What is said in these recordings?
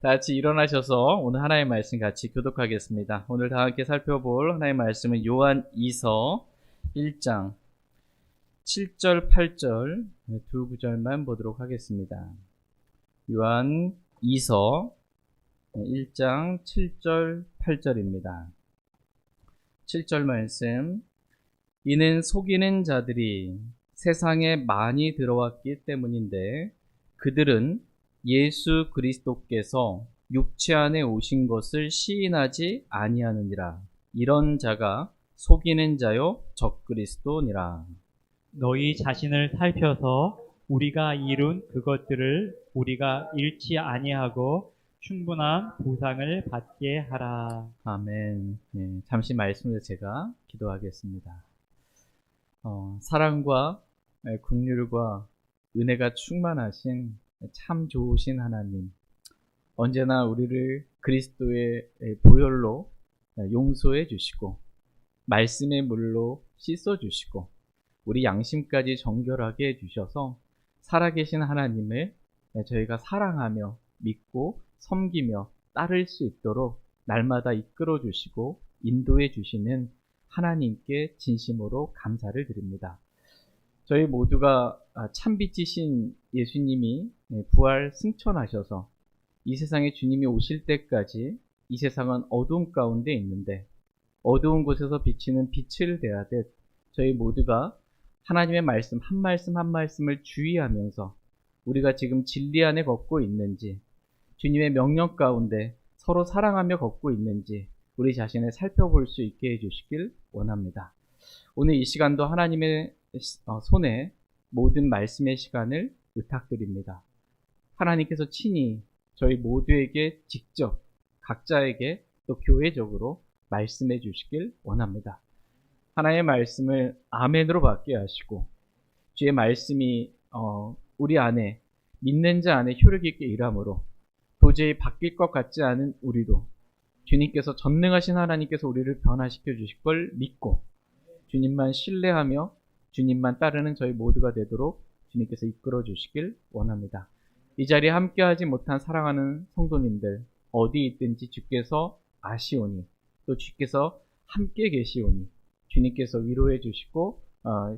다 같이 일어나셔서 오늘 하나님의 말씀 같이 교독하겠습니다. 오늘 다 함께 살펴볼 하나님의 말씀은 요한 2서 1장 7절, 8절 두 구절만 보도록 하겠습니다. 요한 2서 1장 7절, 8절입니다. 7절 말씀. 이는 속이는 자들이 세상에 많이 들어왔기 때문인데 그들은 예수 그리스도께서 육체 안에 오신 것을 시인하지 아니하느니라. 이런 자가 속이는 자요 적그리스도니라. 너희 자신을 살펴서 우리가 이룬 그것들을 우리가 잃지 아니하고 충분한 보상을 받게 하라. 아멘. 잠시 말씀을 제가 기도하겠습니다. 사랑과 긍휼과 은혜가 충만하신 참 좋으신 하나님, 언제나 우리를 그리스도의 보혈로 용서해 주시고 말씀의 물로 씻어 주시고 우리 양심까지 정결하게 해 주셔서 살아계신 하나님을 저희가 사랑하며 믿고 섬기며 따를 수 있도록 날마다 이끌어 주시고 인도해 주시는 하나님께 진심으로 감사를 드립니다. 저희 모두가 참빛이신 예수님이 부활 승천하셔서 이 세상에 주님이 오실 때까지 이 세상은 어두움 가운데 있는데 어두운 곳에서 비치는 빛을 대하듯 저희 모두가 하나님의 말씀 한 말씀 한 말씀을 주의하면서 우리가 지금 진리 안에 걷고 있는지, 주님의 명령 가운데 서로 사랑하며 걷고 있는지 우리 자신을 살펴볼 수 있게 해주시길 원합니다. 오늘 이 시간도 하나님의 손에 모든 말씀의 시간을 의탁드립니다. 하나님께서 친히 저희 모두에게 직접 각자에게 또 교회적으로 말씀해 주시길 원합니다. 하나님의 말씀을 아멘으로 받게 하시고 주의 말씀이 우리 안에 믿는 자 안에 효력 있게 일함으로 도저히 바뀔 것 같지 않은 우리도 주님께서 전능하신 하나님께서 우리를 변화시켜 주실 걸 믿고 주님만 신뢰하며 주님만 따르는 저희 모두가 되도록 주님께서 이끌어 주시길 원합니다. 이 자리에 함께하지 못한 사랑하는 성도님들 어디 있든지 주께서 아시오니 또 주께서 함께 계시오니 주님께서 위로해 주시고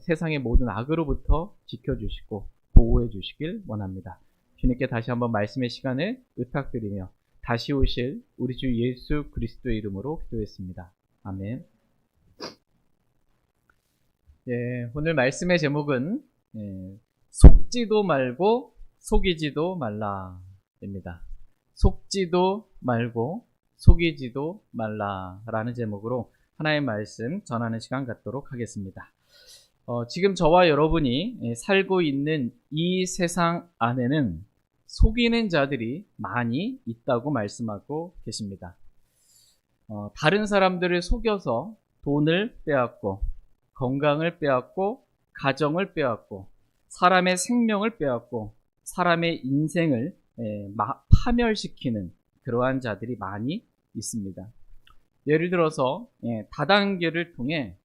세상의 모든 악으로부터 지켜주시고 보호해 주시길 원합니다. 주님께 다시 한번 말씀의 시간을 의탁드리며 다시 오실 우리 주 예수 그리스도의 이름으로 기도했습니다. 아멘. 오늘 말씀의 제목은 속지도 말고 속이지도 말라입니다. 속지도 말고 속이지도 말라라는 제목으로 하나의 말씀 전하는 시간 갖도록 하겠습니다. 지금 저와 여러분이 살고 있는 이 세상 안에는 속이는 자들이 많이 있다고 말씀하고 계십니다. 다른 사람들을 속여서 돈을 빼앗고 건강을 빼앗고 가정을 빼앗고 사람의 생명을 빼앗고 사람의 인생을 파멸시키는 그러한 자들이 많이 있습니다. 예를 들어서 다단계를 통해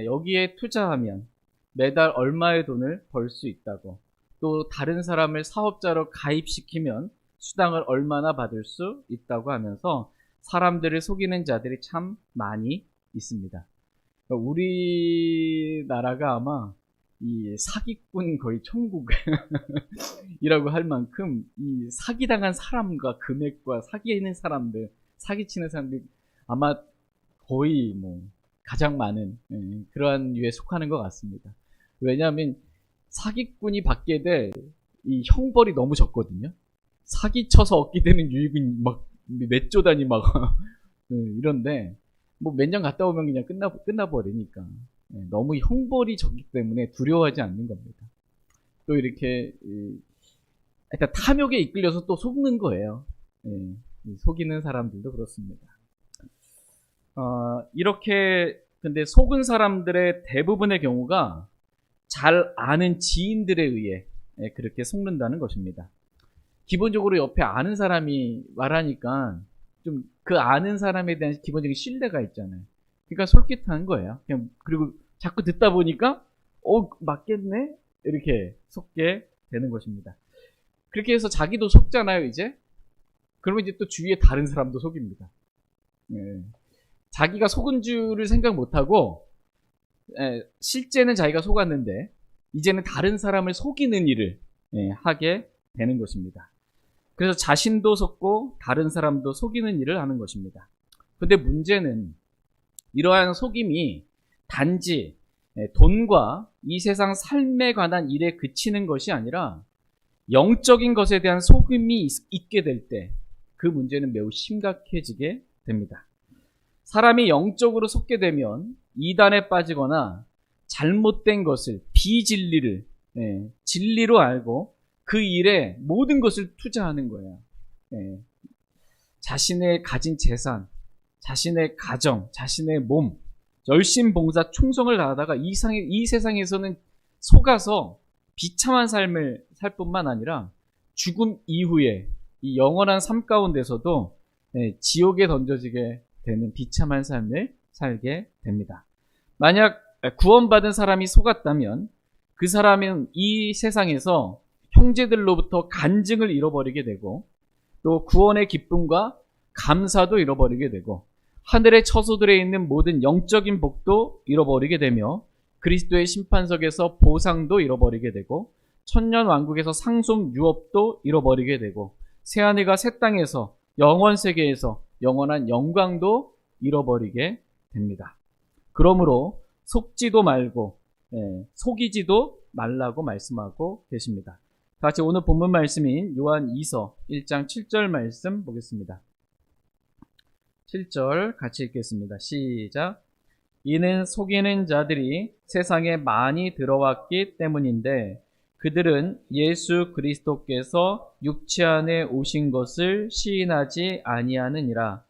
여기에 투자하면 매달 얼마의 돈을 벌 수 있다고, 또 다른 사람을 사업자로 가입시키면 수당을 얼마나 받을 수 있다고 하면서 사람들을 속이는 자들이 참 많이 있습니다. 우리나라가 아마 이 사기꾼 거의 천국이라고 할 만큼 이 사기당한 사람과 금액과 사기치는 사람들 아마 거의 가장 많은 그러한 류에 속하는 것 같습니다. 왜냐하면 사기꾼이 받게 될 이 형벌이 너무 적거든요. 사기쳐서 얻게 되는 유익은 막 몇 조 단위 막 이런데 몇 년 갔다 오면 그냥 끝나버리니까 너무 형벌이 적기 때문에 두려워하지 않는 겁니다. 또 이렇게 일단 탐욕에 이끌려서 또 속는 거예요. 속이는 사람들도 그렇습니다. 이렇게 근데 속은 사람들의 대부분의 경우가 잘 아는 지인들에 의해 그렇게 속는다는 것입니다. 기본적으로 옆에 아는 사람이 말하니까 좀 그 아는 사람에 대한 기본적인 신뢰가 있잖아요. 그러니까 솔깃한 거예요. 그리고 자꾸 듣다 보니까 맞겠네? 이렇게 속게 되는 것입니다. 그렇게 해서 자기도 속잖아요, 이제. 그러면 이제 또 주위에 다른 사람도 속입니다. 예. 자기가 속은 줄을 생각 못하고 실제는 자기가 속았는데 이제는 다른 사람을 속이는 일을 하게 되는 것입니다. 그래서 자신도 속고 다른 사람도 속이는 일을 하는 것입니다. 근데 문제는 이러한 속임이 단지 돈과 이 세상 삶에 관한 일에 그치는 것이 아니라 영적인 것에 대한 속임이 있게 될 때 그 문제는 매우 심각해지게 됩니다. 사람이 영적으로 속게 되면 이단에 빠지거나 잘못된 것을, 비진리를 진리로 알고 그 일에 모든 것을 투자하는 거예요. 자신의 가진 재산, 자신의 가정, 자신의 몸, 열심봉사 충성을 다하다가 이 세상에서는 속아서 비참한 삶을 살 뿐만 아니라 죽음 이후에 이 영원한 삶 가운데서도 지옥에 던져지게 되는 비참한 삶을 살게 됩니다. 만약 구원받은 사람이 속았다면 그 사람은 이 세상에서 형제들로부터 간증을 잃어버리게 되고 또 구원의 기쁨과 감사도 잃어버리게 되고 하늘의 처소들에 있는 모든 영적인 복도 잃어버리게 되며 그리스도의 심판석에서 보상도 잃어버리게 되고 천년 왕국에서 상속 유업도 잃어버리게 되고 새하늘과 새 땅에서 영원 세계에서 영원한 영광도 잃어버리게 됩니다. 그러므로 속지도 말고 속이지도 말라고 말씀하고 계십니다. 같이 오늘 본문 말씀인 요한 2서 1장 7절 말씀 보겠습니다. 7절 같이 읽겠습니다. 시작. 이는 속이는 자들이 세상에 많이 들어왔기 때문인데 그들은 예수 그리스도께서 육체 안에 오신 것을 시인하지 아니하느니라.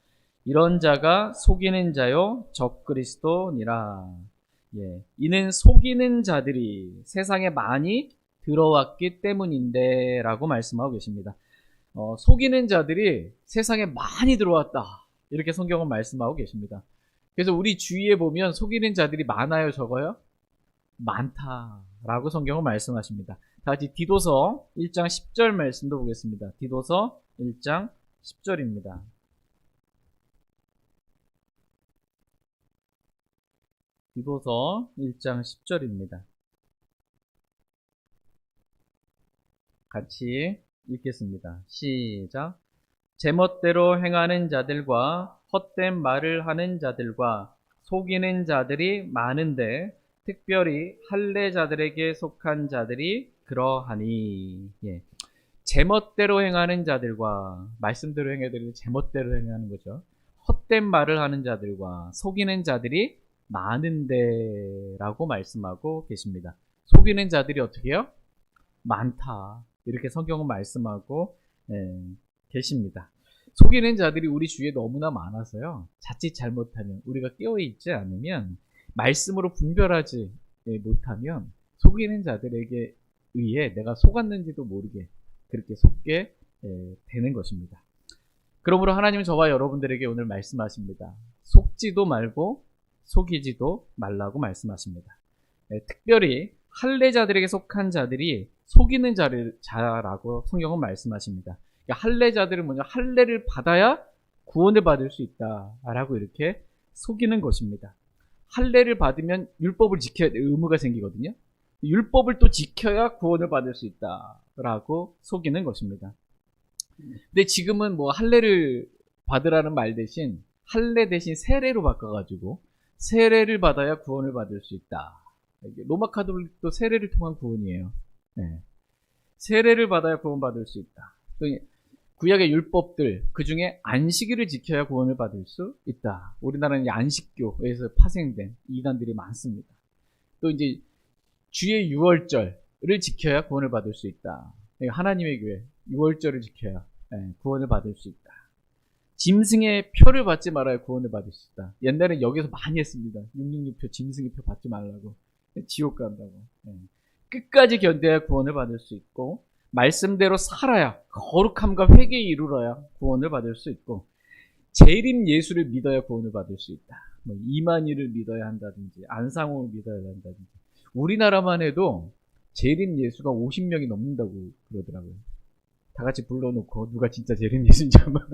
이런 자가 속이는 자요 적그리스도니라. 이는 속이는 자들이 세상에 많이 들어왔기 때문인데 라고 말씀하고 계십니다. 속이는 자들이 세상에 많이 들어왔다, 이렇게 성경은 말씀하고 계십니다. 그래서 우리 주위에 보면 속이는 자들이 많아요, 적어요? 많다라고 성경은 말씀하십니다. 다 같이 디도서 1장 10절 말씀도 보겠습니다. 디도서 1장 10절입니다. 디도서 1장 10절입니다. 같이 읽겠습니다. 시작. 제멋대로 행하는 자들과 헛된 말을 하는 자들과 속이는 자들이 많은데 특별히 할례자들에게 속한 자들이 그러하니. 제멋대로 행하는 자들과, 말씀대로 행해드리는 제멋대로 행하는 거죠. 헛된 말을 하는 자들과 속이는 자들이 많은데 라고 말씀하고 계십니다. 속이는 자들이 어떻게 해요? 많다, 이렇게 성경은 말씀하고 계십니다. 속이는 자들이 우리 주위에 너무나 많아서요, 자칫 잘못하면, 우리가 깨어있지 않으면, 말씀으로 분별하지 못하면 속이는 자들에게 의해 내가 속았는지도 모르게 그렇게 속게 되는 것입니다. 그러므로 하나님은 저와 여러분들에게 오늘 말씀하십니다. 속지도 말고 속이지도 말라고 말씀하십니다. 특별히 할례자들에게 속한 자들이 속이는 자라고 성경은 말씀하십니다. 할례자들은 뭐냐? 할례를 받아야 구원을 받을 수 있다라고 이렇게 속이는 것입니다. 할례를 받으면 율법을 지켜야 될 의무가 생기거든요. 율법을 또 지켜야 구원을 받을 수 있다라고 속이는 것입니다. 근데 지금은 뭐 할례를 받으라는 말 대신 할례 대신 세례로 바꿔가지고 세례를 받아야 구원을 받을 수 있다. 로마 카톨릭도 세례를 통한 구원이에요. 세례를 받아야 구원받을 수 있다. 또 구약의 율법들, 그 중에 안식일을 지켜야 구원을 받을 수 있다. 우리나라는 안식교에서 파생된 이단들이 많습니다. 또 이제 주의 유월절을 지켜야 구원을 받을 수 있다. 하나님의 교회, 유월절을 지켜야 구원을 받을 수 있다. 짐승의 표를 받지 말아야 구원을 받을 수 있다. 옛날엔 여기서 많이 했습니다. 666표, 짐승의 표 받지 말라고. 지옥 간다고. 끝까지 견뎌야 구원을 받을 수 있고, 말씀대로 살아야, 거룩함과 회개에 이르러야 구원을 받을 수 있고, 재림 예수를 믿어야 구원을 받을 수 있다. 뭐 이만희를 믿어야 한다든지 안상홍을 믿어야 한다든지. 우리나라만 해도 재림 예수가 50명이 넘는다고 그러더라고요. 다 같이 불러놓고 누가 진짜 재림 예수인지 한번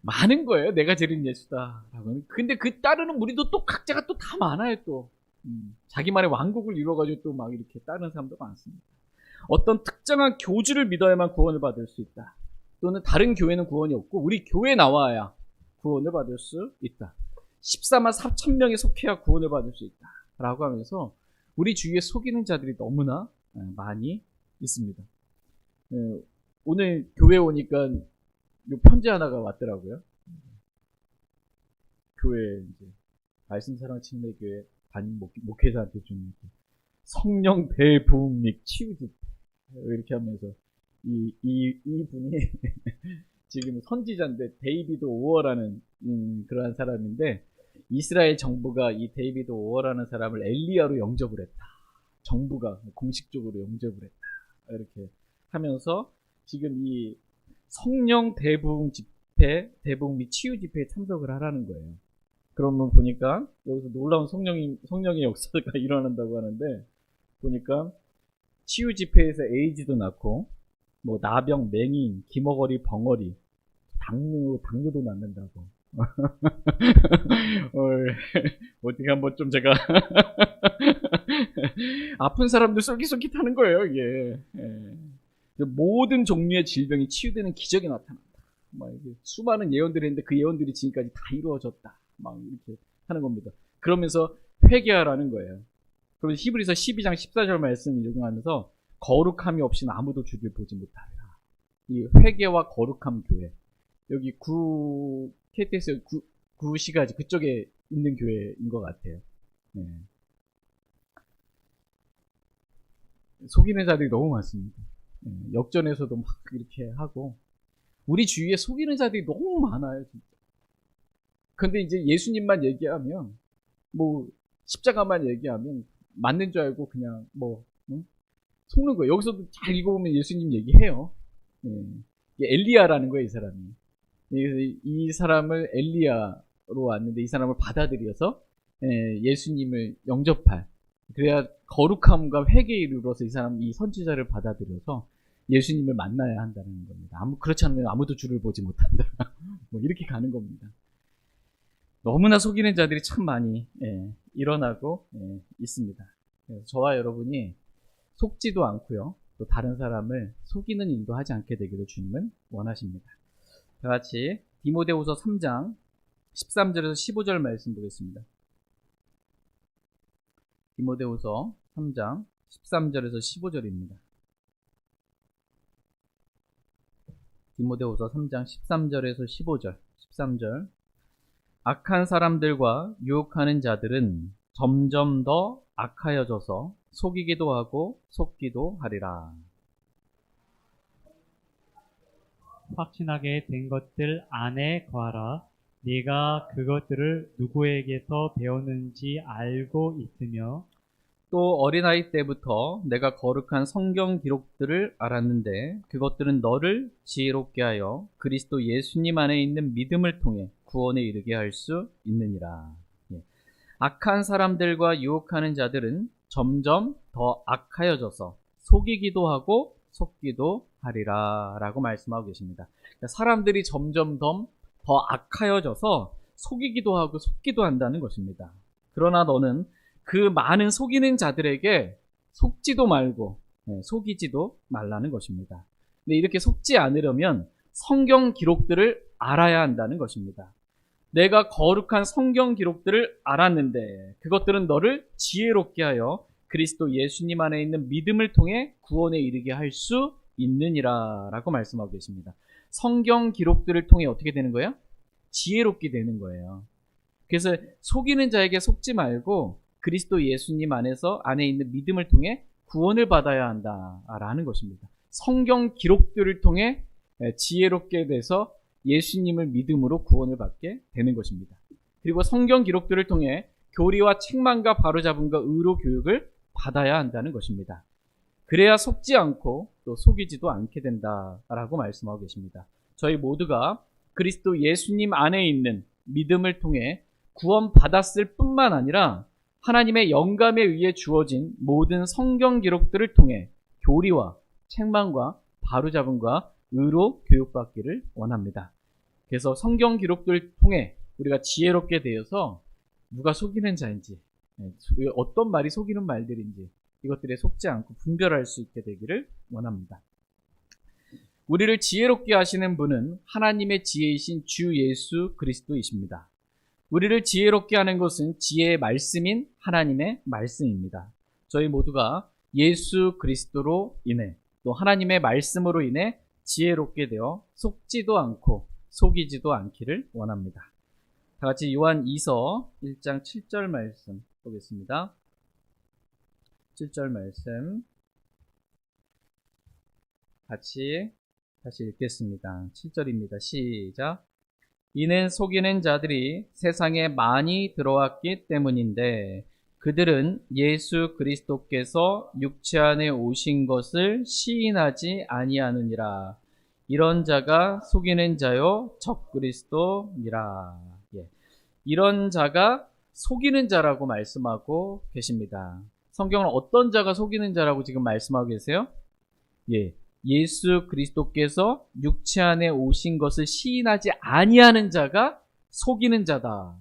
많은 거예요. 내가 재림 예수다라고는. 근데 그 따르는 무리도 또 각자가 또 다 많아요. 또 자기만의 왕국을 이루어가지고 또 막 이렇게 따르는 사람도 많습니다. 어떤 특정한 교주를 믿어야만 구원을 받을 수 있다. 또는 다른 교회는 구원이 없고 우리 교회에 나와야 구원을 받을 수 있다. 14만 4천 명이 속해야 구원을 받을 수 있다. 라고 하면서 우리 주위에 속이는 자들이 너무나 많이 있습니다. 오늘 교회 오니까 편지 하나가 왔더라고요. 교회 이제 말씀사랑 침례교회 담임 목회자한테 준 성령 대부흥 및 치유집 이렇게 하면서 이 분이 지금 선지자인데 데이비드 오어라는 그러한 사람인데 이스라엘 정부가 이 데이비드 오어라는 사람을 엘리야로 영접을 했다. 정부가 공식적으로 영접을 했다. 이렇게 하면서 지금 이 성령 대부흥 집회, 대부흥 및 치유 집회에 참석을 하라는 거예요. 그러면 보니까 여기서 놀라운 성령의 역사가 일어난다고 하는데 보니까 치유 집회에서 에이즈도 낳고 뭐 나병, 맹인, 기머거리, 벙어리, 당뇨도 낳는다고. 어떻게 한번 좀 제가 아픈 사람들 쏠깃쏠깃하는 거예요 이게. 모든 종류의 질병이 치유되는 기적이 나타난다. 막 이게 수많은 예언들이 했는데 그 예언들이 지금까지 다 이루어졌다. 막 이렇게 하는 겁니다. 그러면서 회개하라는 거예요. 그러면서 히브리서 12장 14절 말씀을 적용하면서 거룩함이 없이는 아무도 주를 보지 못하리라. 이 회개와 거룩함 교회. 여기 KTS 구시가지 그쪽에 있는 교회인 것 같아요. 네. 속이는 자들이 너무 많습니다. 역전에서도 막 이렇게 하고 우리 주위에 속이는 자들이 너무 많아요. 진짜. 근데 이제 예수님만 얘기하면 뭐 십자가만 얘기하면 맞는 줄 알고 그냥 뭐 속는 거예요. 여기서도 잘 읽어보면 예수님 얘기해요. 엘리야라는 거예요, 이 사람이. 그래서 이 사람을 엘리야로 왔는데 이 사람을 받아들여서 예수님을 영접할. 그래야 거룩함과 회개에 이르러서 이 선지자를 받아들여서 예수님을 만나야 한다는 겁니다. 그렇지 않으면 아무도 주를 보지 못한다. 뭐 이렇게 가는 겁니다. 너무나 속이는 자들이 참 많이 일어나고 있습니다. 그래서 저와 여러분이 속지도 않고요. 또 다른 사람을 속이는 일도 하지 않게 되기를 주님은 원하십니다. 다 같이 디모데후서 3장 13절에서 15절 말씀 보겠습니다. 디모데후서 3장 13절에서 15절입니다. 디모데후서 3장 13절에서 15절. 13절. 악한 사람들과 유혹하는 자들은 점점 더 악하여져서 속이기도 하고 속기도 하리라. 확신하게 된 것들 안에 거하라. 네가 그것들을 누구에게서 배웠는지 알고 있으며 또 어린아이 때부터 내가 거룩한 성경 기록들을 알았는데 그것들은 너를 지혜롭게 하여 그리스도 예수님 안에 있는 믿음을 통해 구원에 이르게 할 수 있느니라. 악한 사람들과 유혹하는 자들은 점점 더 악하여져서 속이기도 하고 속기도 하리라 라고 말씀하고 계십니다. 사람들이 점점 더 악하여져서 속이기도 하고 속기도 한다는 것입니다. 그러나 너는 그 많은 속이는 자들에게 속지도 말고 속이지도 말라는 것입니다. 근데 이렇게 속지 않으려면 성경 기록들을 알아야 한다는 것입니다. 내가 거룩한 성경 기록들을 알았는데 그것들은 너를 지혜롭게 하여 그리스도 예수님 안에 있는 믿음을 통해 구원에 이르게 할 수 있느니라 라고 말씀하고 계십니다. 성경 기록들을 통해 어떻게 되는 거예요? 지혜롭게 되는 거예요. 그래서 속이는 자에게 속지 말고 그리스도 예수님 안에 있는 믿음을 통해 구원을 받아야 한다라는 것입니다. 성경 기록들을 통해 지혜롭게 돼서 예수님을 믿음으로 구원을 받게 되는 것입니다. 그리고 성경 기록들을 통해 교리와 책망과 바로잡음과 의로 교육을 받아야 한다는 것입니다. 그래야 속지 않고 또 속이지도 않게 된다라고 말씀하고 계십니다. 저희 모두가 그리스도 예수님 안에 있는 믿음을 통해 구원받았을 뿐만 아니라 하나님의 영감에 의해 주어진 모든 성경 기록들을 통해 교리와 책망과 바로잡음과 의로 교육받기를 원합니다. 그래서 성경 기록들을 통해 우리가 지혜롭게 되어서 누가 속이는 자인지, 어떤 말이 속이는 말들인지 이것들에 속지 않고 분별할 수 있게 되기를 원합니다. 우리를 지혜롭게 하시는 분은 하나님의 지혜이신 주 예수 그리스도이십니다. 우리를 지혜롭게 하는 것은 지혜의 말씀인 하나님의 말씀입니다. 저희 모두가 예수 그리스도로 인해 또 하나님의 말씀으로 인해 지혜롭게 되어 속지도 않고 속이지도 않기를 원합니다. 다 같이 요한 2서 1장 7절 말씀 보겠습니다. 7절 말씀 같이 다시 읽겠습니다. 7절입니다. 시작. 이는 속이는 자들이 세상에 많이 들어왔기 때문인데 그들은 예수 그리스도께서 육체 안에 오신 것을 시인하지 아니하느니라. 이런 자가 속이는 자요 적그리스도니라. 이런 자가 속이는 자라고 말씀하고 계십니다. 성경은 어떤 자가 속이는 자라고 지금 말씀하고 계세요? 예수 그리스도께서 육체 안에 오신 것을 시인하지 아니하는 자가 속이는 자다.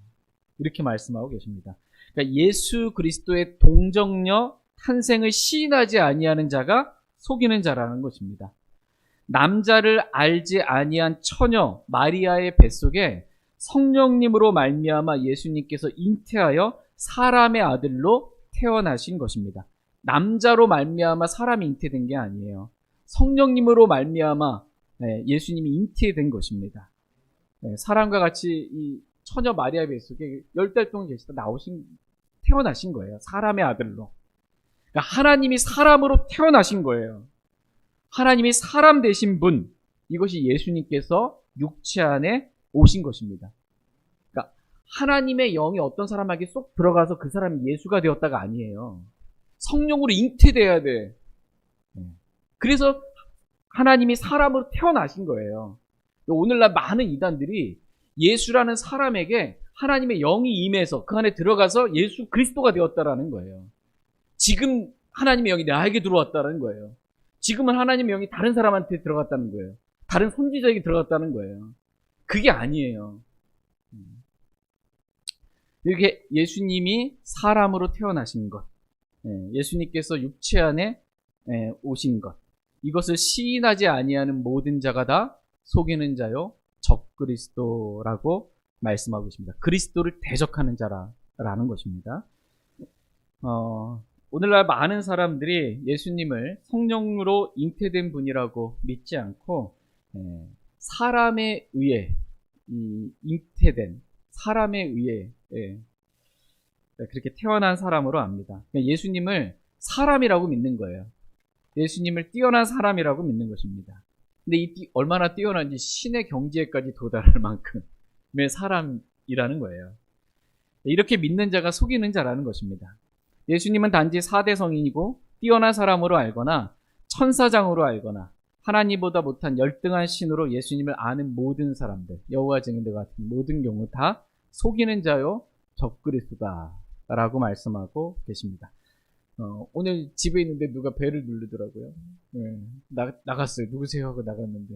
이렇게 말씀하고 계십니다. 그러니까 예수 그리스도의 동정녀 탄생을 시인하지 아니하는 자가 속이는 자라는 것입니다. 남자를 알지 아니한 처녀 마리아의 뱃속에 성령님으로 말미암아 예수님께서 잉태하여 사람의 아들로 태어나신 것입니다. 남자로 말미암아 사람이 잉태된 게 아니에요. 성령님으로 말미암아 예수님이 잉태된 것입니다. 사람과 같이 이 처녀 마리아 뱃속에 10달 동안 계시다 태어나신 거예요. 사람의 아들로. 그러니까 하나님이 사람으로 태어나신 거예요. 하나님이 사람 되신 분, 이것이 예수님께서 육체 안에 오신 것입니다. 그러니까 하나님의 영이 어떤 사람에게 쏙 들어가서 그 사람이 예수가 되었다가 아니에요. 성령으로 잉태돼야 돼. 그래서 하나님이 사람으로 태어나신 거예요. 오늘날 많은 이단들이 예수라는 사람에게 하나님의 영이 임해서 그 안에 들어가서 예수 그리스도가 되었다라는 거예요. 지금 하나님의 영이 나에게 들어왔다는 거예요. 지금은 하나님의 영이 다른 사람한테 들어갔다는 거예요. 다른 선지자에게 들어갔다는 거예요. 그게 아니에요. 이렇게 예수님이 사람으로 태어나신 것, 예수님께서 육체 안에 오신 것, 이것을 시인하지 아니하는 모든 자가 다 속이는 자요 적그리스도라고 말씀하고 있습니다. 그리스도를 대적하는 자라는 것입니다. 오늘날 많은 사람들이 예수님을 성령으로 잉태된 분이라고 믿지 않고 사람에 의해 잉태된 사람에 의해 그렇게 태어난 사람으로 압니다. 예수님을 사람이라고 믿는 거예요. 예수님을 뛰어난 사람이라고 믿는 것입니다. 근데 얼마나 뛰어난지 신의 경지에까지 도달할 만큼의 사람이라는 거예요. 이렇게 믿는 자가 속이는 자라는 것입니다. 예수님은 단지 4대 성인이고 뛰어난 사람으로 알거나 천사장으로 알거나 하나님보다 못한 열등한 신으로 예수님을 아는 모든 사람들, 여호와 증인들 같은 모든 경우 다 속이는 자요 적그리스도다 라고 말씀하고 계십니다. 오늘 집에 있는데 누가 벨을 누르더라고요. 나갔어요. 누구세요? 하고 나갔는데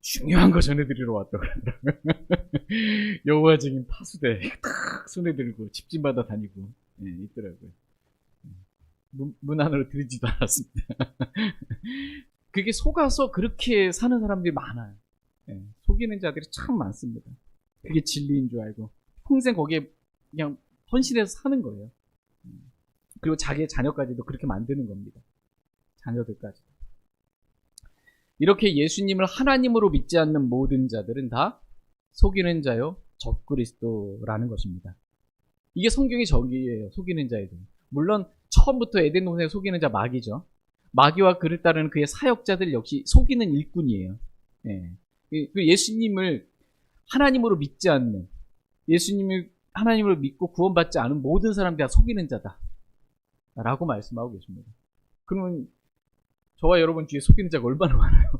중요한 거 전해드리러 왔다고 그러더라고요. 여호와 증인 파수대 탁 손에 들고 집집마다 다니고 있더라고요. 문 안으로 들이지도 않았습니다. 그게 속아서 그렇게 사는 사람들이 많아요. 속이는 자들이 참 많습니다. 그게 진리인 줄 알고 평생 거기에 그냥 헌신해서 사는 거예요. 그리고 자기의 자녀까지도 그렇게 만드는 겁니다. 자녀들까지. 이렇게 예수님을 하나님으로 믿지 않는 모든 자들은 다 속이는 자요 적그리스도라는 것입니다. 이게 성경의 정의예요. 속이는 자에 대해. 물론 처음부터 에덴 동산에 속이는 자 마귀죠. 마귀와 그를 따르는 그의 사역자들 역시 속이는 일꾼이에요. 예수님을 하나님으로 믿지 않는, 예수님을 하나님으로 믿고 구원받지 않은 모든 사람들이 다 속이는 자다 라고 말씀하고 계십니다. 그러면 저와 여러분 뒤에 속이는 자가 얼마나 많아요?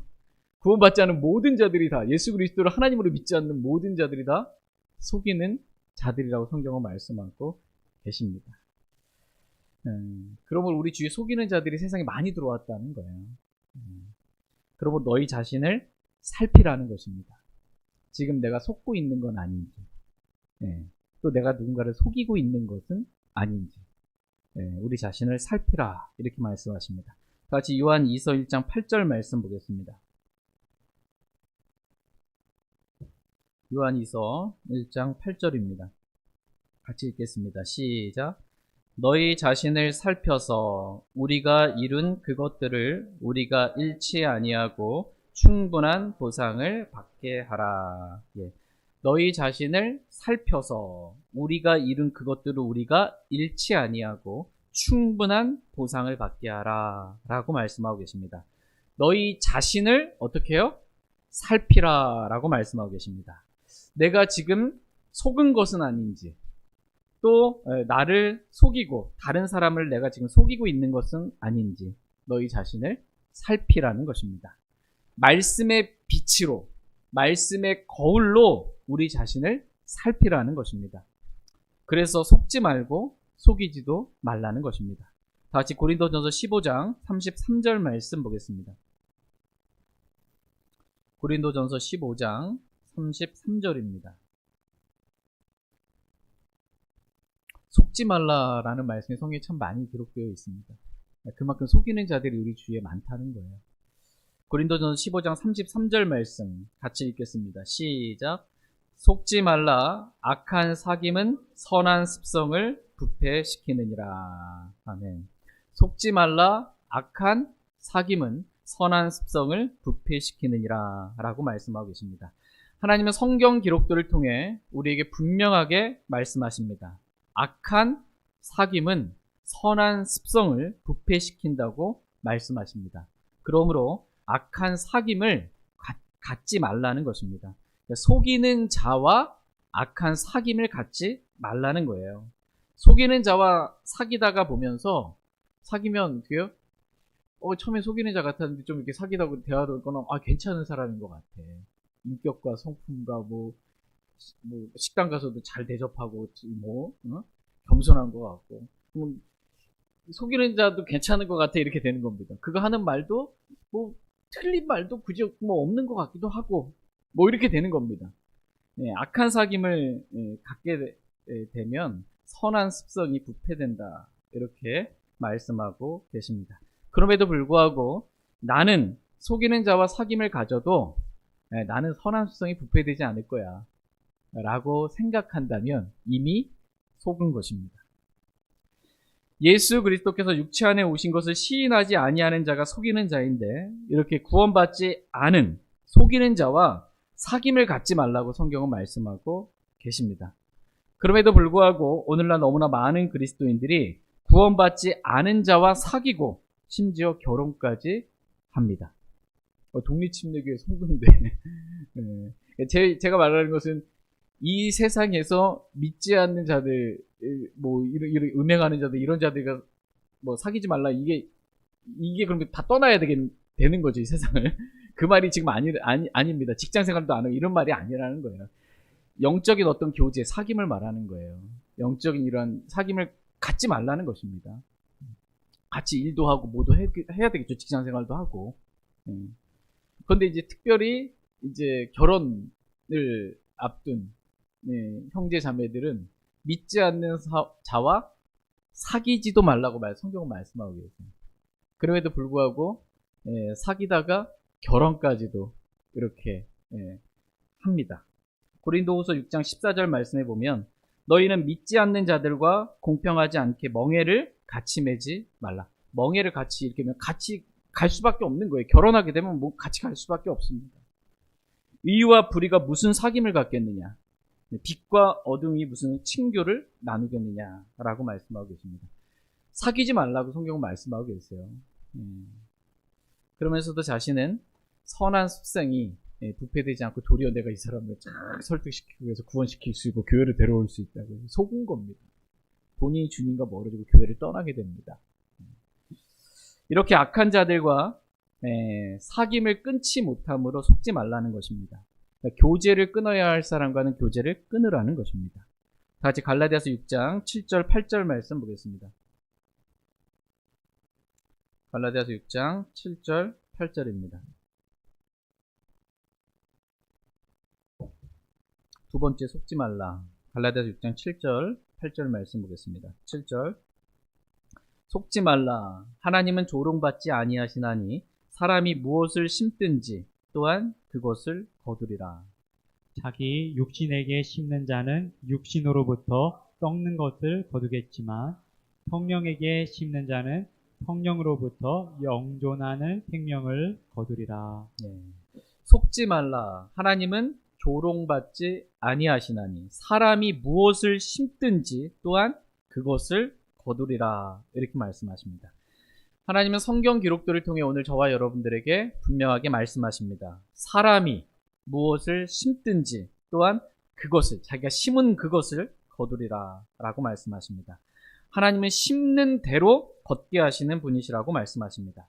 구원받지 않은 모든 자들이 다, 예수 그리스도를 하나님으로 믿지 않는 모든 자들이 다 속이는 자들이라고 성경은 말씀하고 계십니다. 그러면 우리 주위에 속이는 자들이 세상에 많이 들어왔다는 거예요. 그러므로 너희 자신을 살피라는 것입니다. 지금 내가 속고 있는 건 아닌지, 또 내가 누군가를 속이고 있는 것은 아닌지, 우리 자신을 살피라 이렇게 말씀하십니다. 같이 요한 2서 1장 8절 말씀 보겠습니다. 요한 2서 1장 8절입니다. 같이 읽겠습니다. 시작. 너희 자신을 살펴서 우리가 이룬 그것들을 우리가 잃지 아니하고 충분한 보상을 받게 하라. 너희 자신을 살펴서 우리가 이룬 그것들을 우리가 잃지 아니하고 충분한 보상을 받게 하라 라고 말씀하고 계십니다. 너희 자신을 어떻게 해요? 살피라 라고 말씀하고 계십니다. 내가 지금 속은 것은 아닌지, 또 나를 속이고 다른 사람을 내가 지금 속이고 있는 것은 아닌지 너희 자신을 살피라는 것입니다. 말씀의 빛으로, 말씀의 거울로 우리 자신을 살피라는 것입니다. 그래서 속지 말고 속이지도 말라는 것입니다. 다 같이 고린도전서 15장 33절 말씀 보겠습니다. 고린도전서 15장 33절입니다. 속지 말라라는 말씀이 성경에 참 많이 기록되어 있습니다. 그만큼 속이는 자들이 우리 주위에 많다는 거예요. 고린도전서 15장 33절 말씀 같이 읽겠습니다. 시작. 속지 말라. 악한 사귐은 선한 습성을 부패시키느니라. 아멘. 속지 말라. 악한 사귐은 선한 습성을 부패시키느니라 라고 말씀하고 계십니다. 하나님은 성경 기록들을 통해 우리에게 분명하게 말씀하십니다. 악한 사귐은 선한 습성을 부패시킨다고 말씀하십니다. 그러므로 악한 사귐을 갖지 말라는 것입니다. 속이는 자와 악한 사귐을 갖지 말라는 거예요. 속이는 자와 사귀다가 보면서 사귀면 어떻게 해요? 처음에 속이는 자 같았는데 좀 이렇게 사귀다가 대화도 하거나 괜찮은 사람인 것 같아. 인격과 성품과 뭐 식당 가서도 잘 대접하고 겸손한 것 같고 속이는 자도 괜찮은 것 같아 이렇게 되는 겁니다. 그거 하는 말도 틀린 말도 굳이 없는 것 같기도 하고 이렇게 되는 겁니다. 악한 사귐을 갖게 되면 선한 습성이 부패된다 이렇게 말씀하고 계십니다. 그럼에도 불구하고 나는 속이는 자와 사귐을 가져도 나는 선한 습성이 부패되지 않을 거야 라고 생각한다면 이미 속은 것입니다. 예수 그리스도께서 육체 안에 오신 것을 시인하지 아니하는 자가 속이는 자인데 이렇게 구원받지 않은 속이는 자와 사귐을 갖지 말라고 성경은 말씀하고 계십니다. 그럼에도 불구하고 오늘날 너무나 많은 그리스도인들이 구원받지 않은 자와 사귀고 심지어 결혼까지 합니다. 독립침례교회 성도인데 제가 말하는 것은 이 세상에서 믿지 않는 자들, 이런 음행하는 자들, 이런 자들과 사귀지 말라, 이게 그러면 다 떠나야 되는 거죠, 이 세상을. 그 말이 지금 아닙니다. 직장 생활도 안 하고 이런 말이 아니라는 거예요. 영적인 어떤 교제, 사귐을 말하는 거예요. 영적인 이런 사귐을 갖지 말라는 것입니다. 같이 일도 하고, 뭐도 해야 되겠죠, 직장 생활도 하고. 그런데 이제 특별히, 결혼을 앞둔, 형제 자매들은 믿지 않는 자와 사귀지도 말라고 성경은 말씀하고 계세요. 그럼에도 불구하고 사귀다가 결혼까지도 이렇게 합니다. 고린도후서 6장 14절 말씀에 보면 너희는 믿지 않는 자들과 공평하지 않게 멍에를 같이 매지 말라. 멍에를 같이 이렇게 같이 갈 수밖에 없는 거예요. 결혼하게 되면 같이 갈 수밖에 없습니다. 의와 불의가 무슨 사귐을 갖겠느냐? 빛과 어둠이 무슨 친교를 나누겠느냐라고 말씀하고 계십니다. 사귀지 말라고 성경은 말씀하고 계세요. 그러면서도 자신은 선한 습성이 부패되지 않고 도리어 내가 이 사람을 잘 설득시키기 위해서 구원시킬 수 있고 교회를 데려올 수 있다고 속은 겁니다. 본인이 주님과 멀어지고 교회를 떠나게 됩니다. 이렇게 악한 자들과 사귐을 끊지 못함으로 속지 말라는 것입니다. 그러니까 교제를 끊어야 할 사람과는 교제를 끊으라는 것입니다. 다 같이 갈라디아서 6장 7절 8절 말씀 보겠습니다. 갈라디아서 6장 7절 8절입니다. 두 번째 속지 말라. 갈라디아서 6장 7절, 8절 말씀 보겠습니다. 7절. 속지 말라. 하나님은 조롱받지 아니하시나니 사람이 무엇을 심든지 또한 그것을 거두리라. 자기 육신에게 심는 자는 육신으로부터 썩는 것을 거두겠지만 성령에게 심는 자는 성령으로부터 영존하는 생명을 거두리라. 네. 속지 말라. 하나님은 조롱받지 아니하시나니 사람이 무엇을 심든지 또한 그것을 거두리라. 이렇게 말씀하십니다. 하나님은 성경 기록들을 통해 오늘 저와 여러분들에게 분명하게 말씀하십니다. 사람이 무엇을 심든지 또한 그것을, 자기가 심은 그것을 거두리라 라고 말씀하십니다. 하나님은 심는 대로 걷게 하시는 분이시라고 말씀하십니다.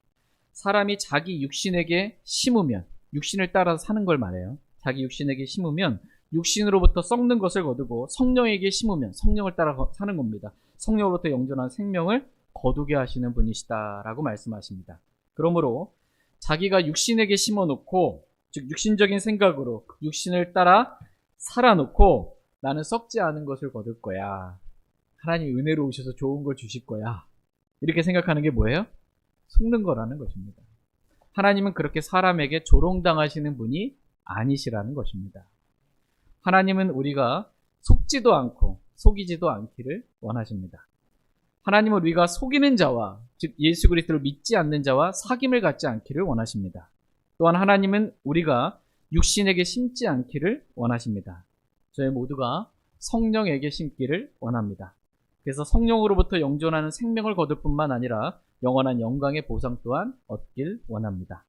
사람이 자기 육신에게 심으면, 육신을 따라서 사는 걸 말해요. 자기 육신에게 심으면 육신으로부터 썩는 것을 거두고 성령에게 심으면 성령을 따라 사는 겁니다. 성령으로부터 영존한 생명을 거두게 하시는 분이시다라고 말씀하십니다. 그러므로 자기가 육신에게 심어놓고, 즉 육신적인 생각으로 육신을 따라 살아놓고 나는 썩지 않은 것을 거둘 거야. 하나님이 은혜로우셔서 좋은 걸 주실 거야. 이렇게 생각하는 게 뭐예요? 속는 거라는 것입니다. 하나님은 그렇게 사람에게 조롱당하시는 분이 아니시라는 것입니다. 하나님은 우리가 속지도 않고 속이지도 않기를 원하십니다. 하나님은 우리가 속이는 자와, 즉 예수 그리스도를 믿지 않는 자와 사귐을 갖지 않기를 원하십니다. 또한 하나님은 우리가 육신에게 심지 않기를 원하십니다. 저희 모두가 성령에게 심기를 원합니다. 그래서 성령으로부터 영존하는 생명을 거둘 뿐만 아니라 영원한 영광의 보상 또한 얻길 원합니다.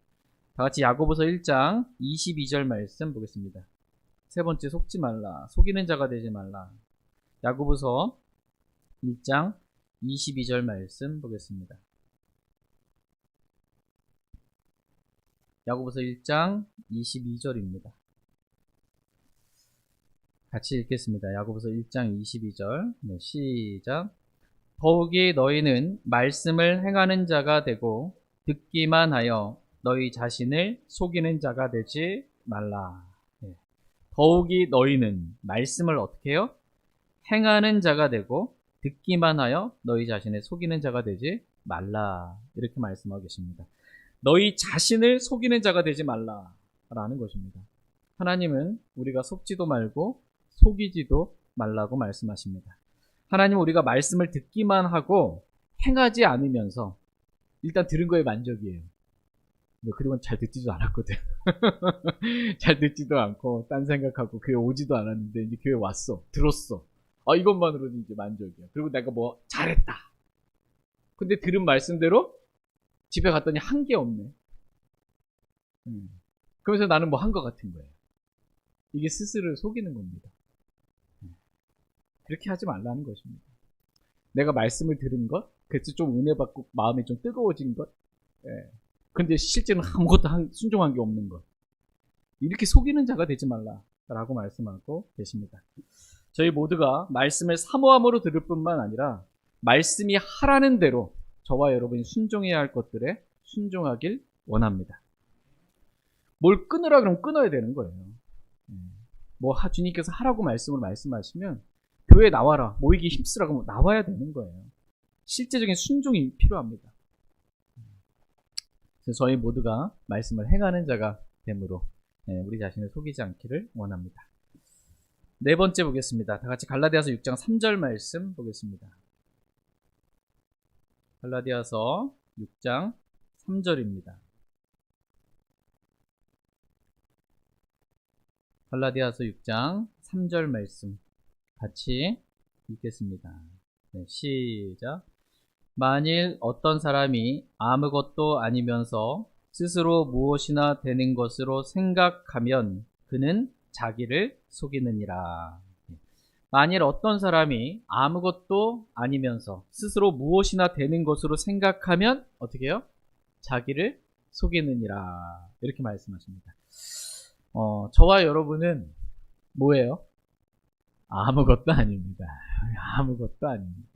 다 같이 야고보서 1장 22절 말씀 보겠습니다. 세 번째, 속지 말라. 속이는 자가 되지 말라. 야고보서 1장 22절 말씀 보겠습니다. 야고보서 1장 22절입니다. 같이 읽겠습니다. 야고보서 1장 22절. 네, 시작. 더욱이 너희는 말씀을 행하는 자가 되고 듣기만 하여 너희 자신을 속이는 자가 되지 말라. 네. 더욱이 너희는 말씀을 어떻게 해요? 행하는 자가 되고 듣기만 하여 너희 자신을 속이는 자가 되지 말라. 이렇게 말씀하고 계십니다. 너희 자신을 속이는 자가 되지 말라라는 것입니다. 하나님은 우리가 속지도 말고 속이지도 말라고 말씀하십니다. 하나님은 우리가 말씀을 듣기만 하고 행하지 않으면서 일단 들은 거에 만족이에요. 그동안 잘 듣지도 않았거든. 잘 듣지도 않고 딴 생각하고 교회 오지도 않았는데 이제 교회 왔어. 들었어. 이것만으로도 이제 만족이야. 그리고 내가 뭐 잘했다. 근데 들은 말씀대로 집에 갔더니 한 게 없네. 그러면서 나는 뭐 한 것 같은 거예요. 이게 스스로를 속이는 겁니다. 그렇게 하지 말라는 것입니다. 내가 말씀을 들은 것, 그래서 좀 은혜 받고 마음이 좀 뜨거워진 것, 근데 실제는 아무것도 순종한 게 없는 것. 이렇게 속이는 자가 되지 말라라고 말씀하고 계십니다. 저희 모두가 말씀을 사모함으로 들을 뿐만 아니라 말씀이 하라는 대로 저와 여러분이 순종해야 할 것들에 순종하길 원합니다. 뭘 끊으라 그러면 끊어야 되는 거예요. 뭐 주님께서 하라고 말씀을 말씀하시면 교회에 나와라, 모이기 힘쓰라 그러면 나와야 되는 거예요. 실제적인 순종이 필요합니다. 그래서 저희 모두가 말씀을 행하는 자가 되므로 우리 자신을 속이지 않기를 원합니다. 네 번째 보겠습니다. 다 같이 갈라디아서 6장 3절 말씀 보겠습니다. 갈라디아서 6장 3절입니다. 갈라디아서 6장 3절 말씀 같이 읽겠습니다. 네, 시작. 만일 어떤 사람이 아무것도 아니면서 스스로 무엇이나 되는 것으로 생각하면 그는 자기를 속이느니라. 만일 어떤 사람이 아무것도 아니면서 스스로 무엇이나 되는 것으로 생각하면 어떻게 해요? 자기를 속이느니라. 이렇게 말씀하십니다. 저와 여러분은 뭐예요? 아무것도 아닙니다. 아무것도 아닙니다.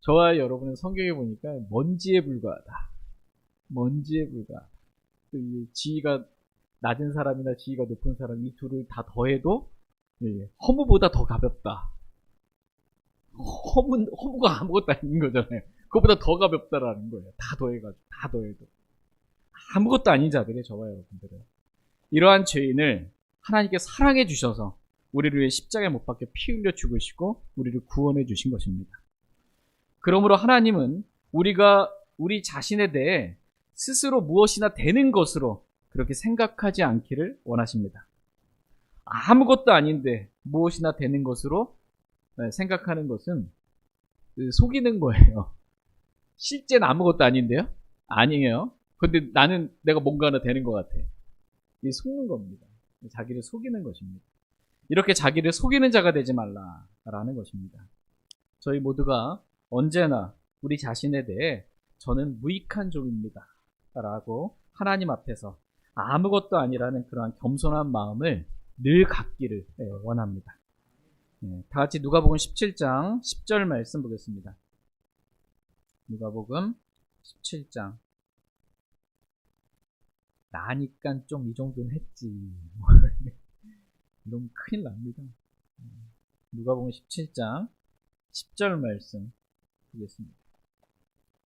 저와 여러분은 성경에 보니까 먼지에 불과하다. 먼지에 불과하다. 지위가 낮은 사람이나 지위가 높은 사람 이 둘을 다 더해도 허무보다 더 가볍다. 허무가 아무것도 아닌 거잖아요. 그것보다 더 가볍다라는 거예요. 다 더해가지고, 다 더해도. 아무것도 아닌 자들이 저와 여러분들은. 이러한 죄인을 하나님께 사랑해 주셔서 우리를 위해 십자가에 못 박혀 피 흘려 죽으시고 우리를 구원해 주신 것입니다. 그러므로 하나님은 우리가 우리 자신에 대해 스스로 무엇이나 되는 것으로 그렇게 생각하지 않기를 원하십니다. 아무것도 아닌데 무엇이나 되는 것으로 생각하는 것은 속이는 거예요. 실제는 아무것도 아닌데요? 아니에요. 근데 나는 내가 뭔가 하나 되는 것 같아. 이 속는 겁니다. 자기를 속이는 것입니다. 이렇게 자기를 속이는 자가 되지 말라라는 것입니다. 저희 모두가 언제나 우리 자신에 대해 저는 무익한 종입니다 라고 하나님 앞에서 아무것도 아니라는 그러한 겸손한 마음을 늘 갖기를 원합니다. 다 같이 누가복음 17장 10절 말씀 보겠습니다. 누가복음 17장. 나니까 좀 이 정도는 했지. 너무 큰일 납니다. 누가복음 17장 10절 말씀 보겠습니다.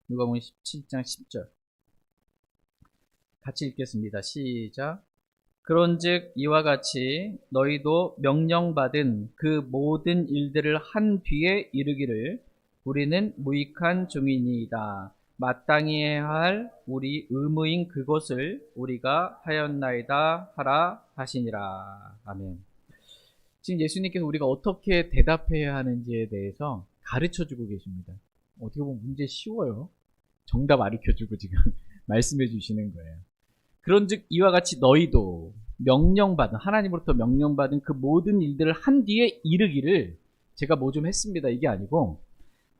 누가복음 17장 10절. 같이 읽겠습니다. 시작. 그런즉 이와 같이 너희도 명령받은 그 모든 일들을 한 뒤에 이르기를 우리는 무익한 종이니이다. 마땅히 해야 할 우리 의무인 그것을 우리가 하였나이다 하라 하시니라. 아멘. 지금 예수님께서 우리가 어떻게 대답해야 하는지에 대해서 가르쳐주고 계십니다. 어떻게 보면 문제 쉬워요. 정답 가르쳐주고 지금 말씀해 주시는 거예요. 그런즉 이와 같이 너희도 명령받은, 하나님으로부터 명령받은 그 모든 일들을 한 뒤에 이르기를 제가 뭐 좀 했습니다. 이게 아니고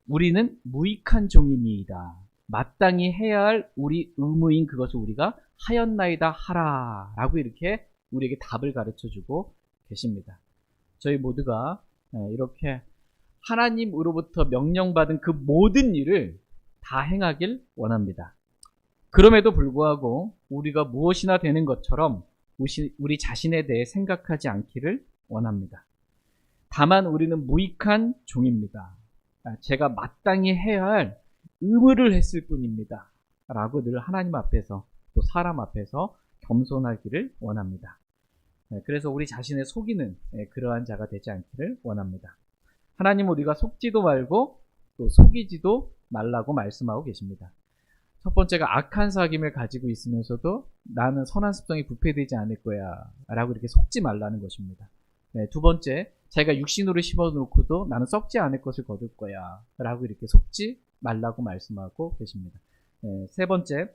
우리는 무익한 종이니이다. 마땅히 해야 할 우리 의무인 그것을 우리가 하였나이다 하라 라고 이렇게 우리에게 답을 가르쳐주고 계십니다. 저희 모두가 이렇게 하나님으로부터 명령받은 그 모든 일을 다 행하길 원합니다. 그럼에도 불구하고 우리가 무엇이나 되는 것처럼 우리 자신에 대해 생각하지 않기를 원합니다. 다만 우리는 무익한 종입니다. 제가 마땅히 해야 할 의무를 했을 뿐입니다. 라고 늘 하나님 앞에서 또 사람 앞에서 겸손하기를 원합니다. 그래서 우리 자신을 속이는 그러한 자가 되지 않기를 원합니다. 하나님은 우리가 속지도 말고 또 속이지도 말라고 말씀하고 계십니다. 첫 번째가 악한 사귐을 가지고 있으면서도 나는 선한 습성이 부패되지 않을 거야 라고 이렇게 속지 말라는 것입니다. 두 번째, 자기가 육신으로 심어놓고도 나는 썩지 않을 것을 거둘 거야 라고 이렇게 속지 말라고 말씀하고 계십니다. 세 번째,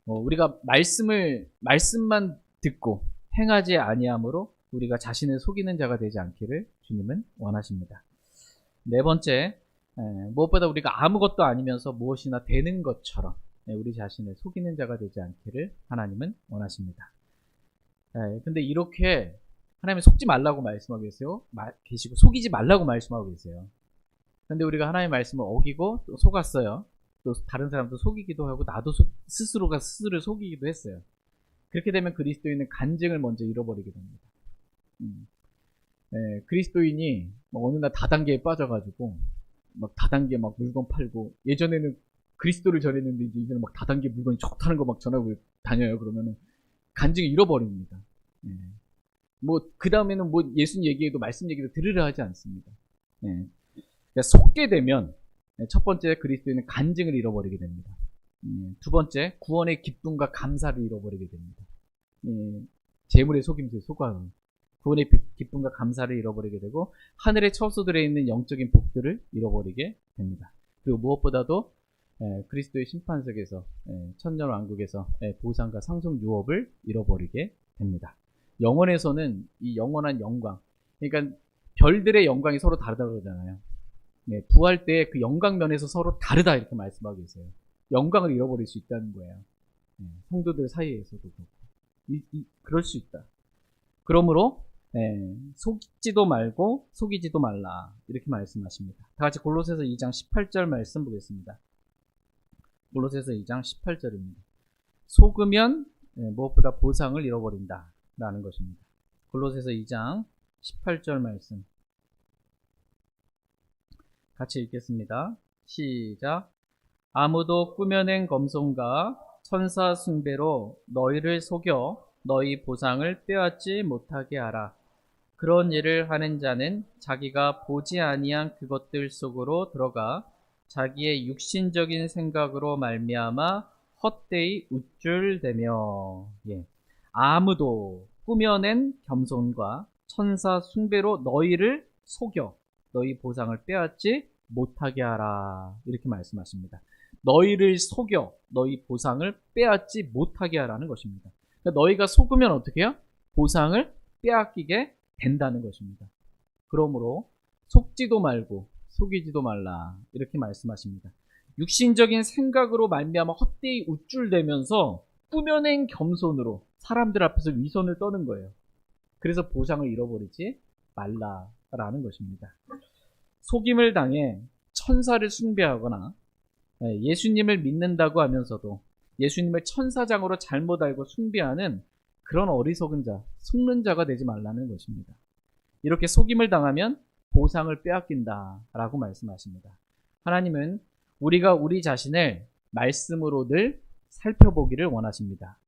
우리가 말씀만 듣고 행하지 아니함으로 우리가 자신을 속이는 자가 되지 않기를 주님은 원하십니다. 네 번째, 무엇보다 우리가 아무것도 아니면서 무엇이나 되는 것처럼 우리 자신을 속이는 자가 되지 않기를 하나님은 원하십니다. 근데 이렇게 하나님은 속지 말라고 말씀하고 계시고 속이지 말라고 말씀하고 계세요. 근데 우리가 하나님의 말씀을 어기고 또 속았어요. 또 다른 사람도 속이기도 하고 나도 스스로가 스스로를 속이기도 했어요. 그렇게 되면 그리스도인은 간증을 먼저 잃어버리게 됩니다. 그리스도인이 어느 날 다단계에 빠져가지고 막 다단계 막 물건 팔고, 예전에는 그리스도를 전했는데 이제는 막 다단계 물건이 좋다는 거 막 전하고 다녀요. 그러면은 간증을 잃어버립니다. 뭐 그 다음에는 뭐 예수님 얘기해도 말씀 얘기도 들으려 하지 않습니다. 그러니까 속게 되면 첫 번째 그리스도인은 간증을 잃어버리게 됩니다. 두 번째 구원의 기쁨과 감사를 잃어버리게 됩니다. 재물의 속임수에 속아요. 구원의 기쁨과 감사를 잃어버리게 되고 하늘의 처소들에 있는 영적인 복들을 잃어버리게 됩니다. 그리고 무엇보다도 그리스도의 심판석에서 천년왕국에서 보상과 상속 유업을 잃어버리게 됩니다. 영원에서는 이 영원한 영광, 그러니까 별들의 영광이 서로 다르다고 그러잖아요. 부활 때 그 영광 면에서 서로 다르다 이렇게 말씀하고 계세요. 영광을 잃어버릴 수 있다는 거예요. 성도들 사이에서도 그렇고. 그럴 수 있다. 그러므로 속지도 말고 속이지도 말라 이렇게 말씀하십니다. 다 같이 골로새서 2장 18절 말씀 보겠습니다. 골로새서 2장 18절입니다. 속으면 무엇보다 보상을 잃어버린다 라는 것입니다. 골로새서 2장 18절 말씀 같이 읽겠습니다. 시작. 아무도 꾸며낸 검송과 천사 숭배로 너희를 속여 너희 보상을 빼앗지 못하게 하라. 그런 일을 하는 자는 자기가 보지 아니한 그것들 속으로 들어가 자기의 육신적인 생각으로 말미암아 헛되이 우쭐대며 아무도 꾸며낸 겸손과 천사 숭배로 너희를 속여 너희 보상을 빼앗지 못하게 하라. 이렇게 말씀하십니다. 너희를 속여 너희 보상을 빼앗지 못하게 하라는 것입니다. 그러니까 너희가 속으면 어떻게 해요? 보상을 빼앗기게 된다는 것입니다. 그러므로 속지도 말고 속이지도 말라. 이렇게 말씀하십니다. 육신적인 생각으로 말미암아 헛되이 우쭐대면서 꾸며낸 겸손으로 사람들 앞에서 위선을 떠는 거예요. 그래서 보상을 잃어버리지 말라라는 것입니다. 속임을 당해 천사를 숭배하거나 예수님을 믿는다고 하면서도 예수님을 천사장으로 잘못 알고 숭배하는 그런 어리석은 자, 속는 자가 되지 말라는 것입니다. 이렇게 속임을 당하면 보상을 빼앗긴다라고 말씀하십니다. 하나님은 우리가 우리 자신을 말씀으로 늘 살펴보기를 원하십니다.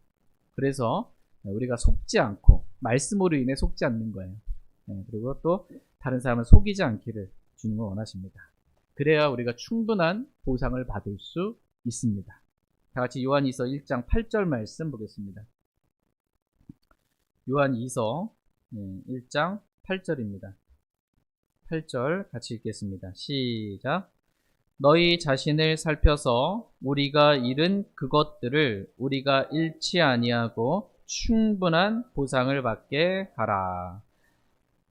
그래서 우리가 속지 않고 말씀으로 인해 속지 않는 거예요. 그리고 또 다른 사람을 속이지 않기를 주님은 원하십니다. 그래야 우리가 충분한 보상을 받을 수 있습니다. 다 같이 요한이서 1장 8절 말씀 보겠습니다. 요한이서 1장 8절입니다. 8절 같이 읽겠습니다. 시작. 너희 자신을 살펴서 우리가 잃은 그것들을 우리가 잃지 아니하고 충분한 보상을 받게 하라.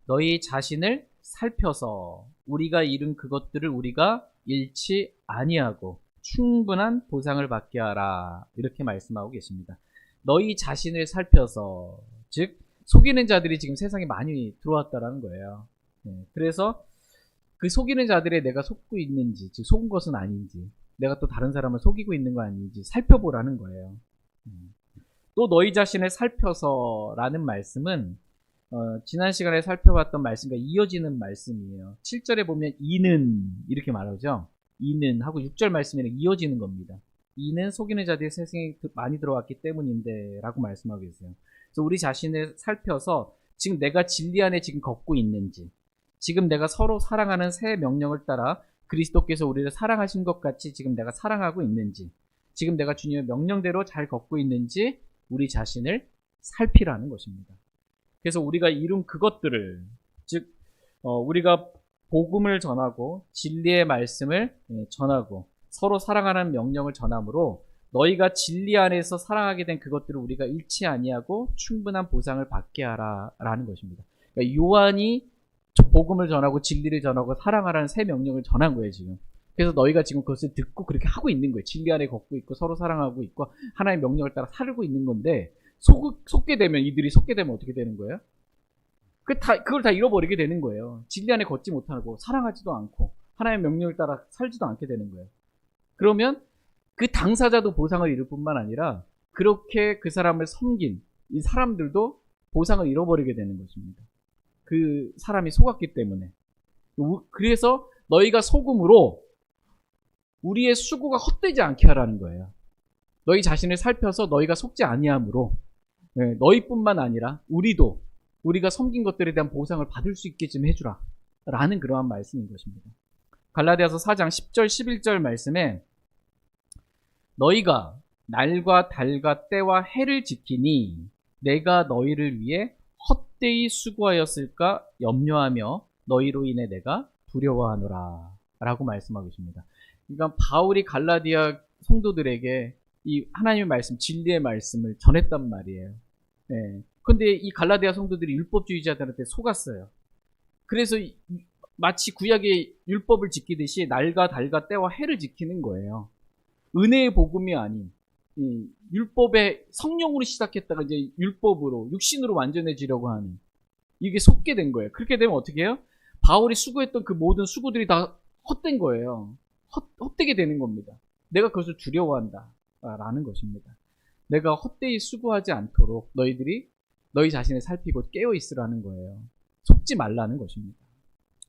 너희 자신을 살펴서 우리가 잃은 그것들을 우리가 잃지 아니하고 충분한 보상을 받게 하라. 이렇게 말씀하고 계십니다. 너희 자신을 살펴서, 즉 속이는 자들이 지금 세상에 많이 들어왔다라는 거예요. 그래서 그 속이는 자들에 내가 속고 있는지, 즉 속은 것은 아닌지, 내가 또 다른 사람을 속이고 있는 거 아닌지 살펴보라는 거예요. 또 너희 자신을 살펴서라는 말씀은 지난 시간에 살펴봤던 말씀과 이어지는 말씀이에요. 7절에 보면 이는 이렇게 말하죠. 이는 하고 6절 말씀에는 이어지는 겁니다. 이는 속이는 자들이 세상에 많이 들어왔기 때문인데 라고 말씀하고 계세요. 그래서 우리 자신을 살펴서 지금 내가 진리 안에 지금 걷고 있는지, 지금 내가 서로 사랑하는 새 명령을 따라 그리스도께서 우리를 사랑하신 것 같이 지금 내가 사랑하고 있는지, 지금 내가 주님의 명령대로 잘 걷고 있는지 우리 자신을 살피라는 것입니다. 그래서 우리가 이룬 그것들을, 즉 우리가 복음을 전하고 진리의 말씀을 전하고 서로 사랑하는 명령을 전함으로 너희가 진리 안에서 사랑하게 된 그것들을 우리가 잃지 아니하고 충분한 보상을 받게 하라라는 것입니다. 그러니까 요한이 복음을 전하고 진리를 전하고 사랑하라는 새 명령을 전한 거예요, 지금. 그래서 너희가 지금 그것을 듣고 그렇게 하고 있는 거예요. 진리 안에 걷고 있고 서로 사랑하고 있고 하나님의 명령을 따라 살고 있는 건데, 속게 되면, 이들이 속게 되면 어떻게 되는 거예요? 그걸 다 잃어버리게 되는 거예요. 진리 안에 걷지 못하고 사랑하지도 않고 하나님의 명령을 따라 살지도 않게 되는 거예요. 그러면 그 당사자도 보상을 잃을 뿐만 아니라 그렇게 그 사람을 섬긴 이 사람들도 보상을 잃어버리게 되는 것입니다. 그 사람이 속았기 때문에. 그래서 너희가 속음으로 우리의 수고가 헛되지 않게 하라는 거예요. 너희 자신을 살펴서 너희가 속지 아니함으로 너희뿐만 아니라 우리가 섬긴 것들에 대한 보상을 받을 수 있게 좀 해주라 라는 그러한 말씀인 것입니다. 갈라디아서 4장 10절 11절 말씀에 너희가 날과 달과 때와 해를 지키니 내가 너희를 위해 헛되이 수고하였을까 염려하며 너희로 인해 내가 두려워하노라 라고 말씀하고 있습니다. 그러니까 바울이 갈라디아 성도들에게 이 하나님의 말씀, 진리의 말씀을 전했단 말이에요. 근데 이 갈라디아 성도들이 율법주의자들한테 속았어요. 그래서 마치 구약의 율법을 지키듯이 날과 달과 때와 해를 지키는 거예요. 은혜의 복음이 아닌 율법의 성령으로 시작했다가 이제 율법으로 육신으로 완전해지려고 하는, 이게 속게 된 거예요. 그렇게 되면 어떻게 해요? 바울이 수고했던 그 모든 수고들이 다 헛된 거예요. 헛되게 되는 겁니다. 내가 그것을 두려워한다 라는 것입니다. 내가 헛되이 수고하지 않도록 너희 자신을 살피고 깨어 있으라는 거예요. 속지 말라는 것입니다.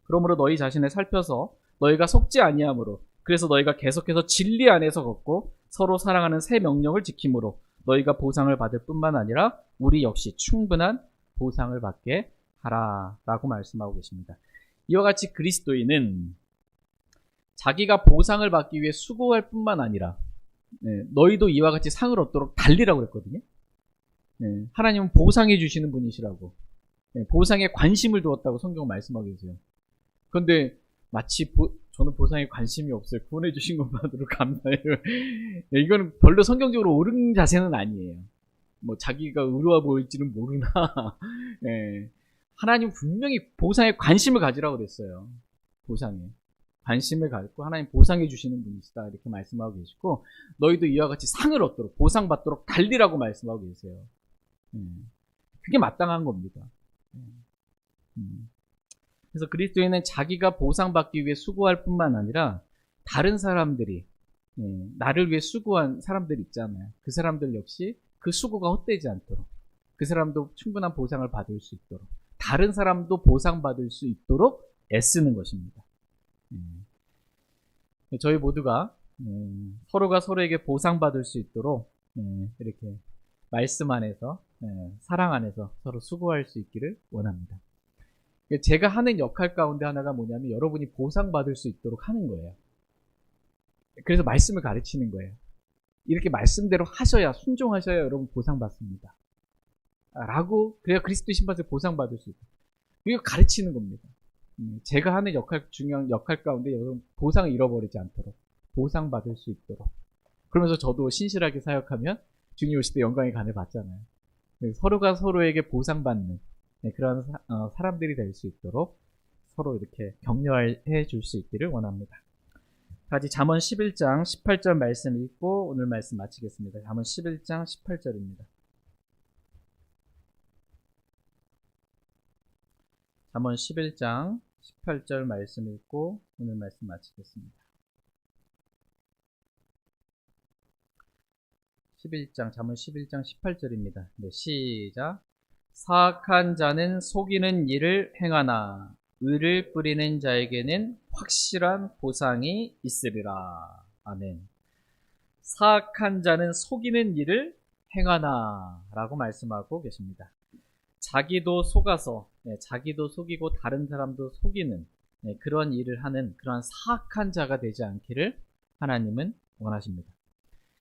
그러므로 너희 자신을 살펴서 너희가 속지 아니함으로, 그래서 너희가 계속해서 진리 안에서 걷고 서로 사랑하는 새 명령을 지킴으로 너희가 보상을 받을 뿐만 아니라 우리 역시 충분한 보상을 받게 하라 라고 말씀하고 계십니다. 이와 같이 그리스도인은 자기가 보상을 받기 위해 수고할 뿐만 아니라 너희도 이와 같이 상을 얻도록 달리라고 그랬거든요. 하나님은 보상해 주시는 분이시라고, 보상에 관심을 두었다고 성경 말씀하고 계세요. 그런데 마치 저는 보상에 관심이 없어요, 구원해 주신 것만으로 감사해요. 이거는 별로 성경적으로 옳은 자세는 아니에요. 뭐 자기가 의로워 보일지는 모르나 하나님 분명히 보상에 관심을 가지라고 그랬어요. 보상에 관심을 갖고 하나님 보상해 주시는 분이시다 이렇게 말씀하고 계시고, 너희도 이와 같이 상을 얻도록 보상받도록 달리라고 말씀하고 계세요. 그게 마땅한 겁니다. 그래서 그리스도인은 자기가 보상받기 위해 수고할 뿐만 아니라 다른 사람들이 나를 위해 수고한 사람들 있잖아요. 그 사람들 역시 그 수고가 헛되지 않도록, 그 사람도 충분한 보상을 받을 수 있도록, 다른 사람도 보상받을 수 있도록 애쓰는 것입니다. 저희 모두가 서로가 서로에게 보상받을 수 있도록 이렇게 말씀 안에서, 사랑 안에서 서로 수고할 수 있기를 원합니다. 제가 하는 역할 가운데 하나가 뭐냐면 여러분이 보상받을 수 있도록 하는 거예요. 그래서 말씀을 가르치는 거예요. 이렇게 말씀대로 하셔야, 순종하셔야 여러분 보상받습니다 라고, 그래야 그리스도 신받을 보상받을 수 있다. 이거 가르치는 겁니다. 제가 하는 중요한 역할 가운데 여러분 보상을 잃어버리지 않도록, 보상받을 수 있도록. 그러면서 저도 신실하게 사역하면 주님 오실 때 영광의 간을 받잖아요. 서로가 서로에게 보상받는 그런 사람들이 될 수 있도록 서로 이렇게 격려해 줄 수 있기를 원합니다. 같이 잠언 11장 18절 말씀 읽고 오늘 말씀 마치겠습니다. 잠언 11장 18절입니다. 잠언 11장 18절 말씀 읽고 오늘 말씀 마치겠습니다. 잠언 11장 18절입니다. 네, 시작. 사악한 자는 속이는 일을 행하나 의를 뿌리는 자에게는 확실한 보상이 있으리라. 아멘. 사악한 자는 속이는 일을 행하나 라고 말씀하고 계십니다. 자기도 속아서, 자기도 속이고 다른 사람도 속이는 그런 일을 하는 그러한 사악한 자가 되지 않기를 하나님은 원하십니다.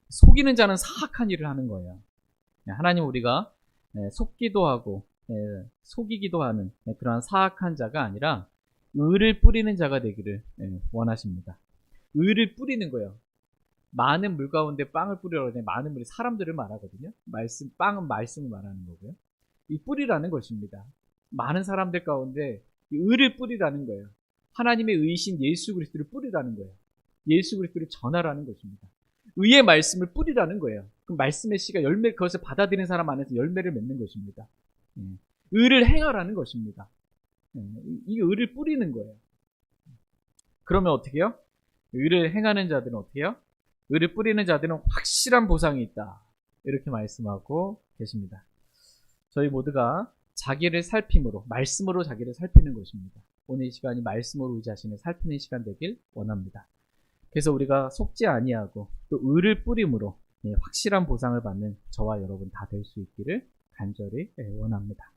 속이는 자는 사악한 일을 하는 거예요. 하나님 우리가 속기도 하고 속이기도 하는 그러한 사악한 자가 아니라 의를 뿌리는 자가 되기를 원하십니다. 의를 뿌리는 거예요. 많은 물 가운데 빵을 뿌리라고 하잖아요. 많은 물이 사람들을 말하거든요. 빵은 말씀을 말하는 거고요. 이 뿌리라는 것입니다. 많은 사람들 가운데 이 의를 뿌리라는 거예요. 하나님의 의신 예수 그리스도를 뿌리라는 거예요. 예수 그리스도를 전하라는 것입니다. 의의 말씀을 뿌리라는 거예요. 그 말씀의 씨가 그것을 받아들이는 사람 안에서 열매를 맺는 것입니다. 의를 행하라는 것입니다. 이 의를 뿌리는 거예요. 그러면 어떻게 해요? 의를 행하는 자들은 어떻게 해요? 의를 뿌리는 자들은 확실한 보상이 있다. 이렇게 말씀하고 계십니다. 저희 모두가 자기를 살핌으로, 말씀으로 자기를 살피는 것입니다. 오늘 이 시간이 말씀으로 우리 자신을 살피는 시간 되길 원합니다. 그래서 우리가 속지 아니하고 또 의를 뿌림으로 확실한 보상을 받는 저와 여러분 다 될 수 있기를 간절히 원합니다.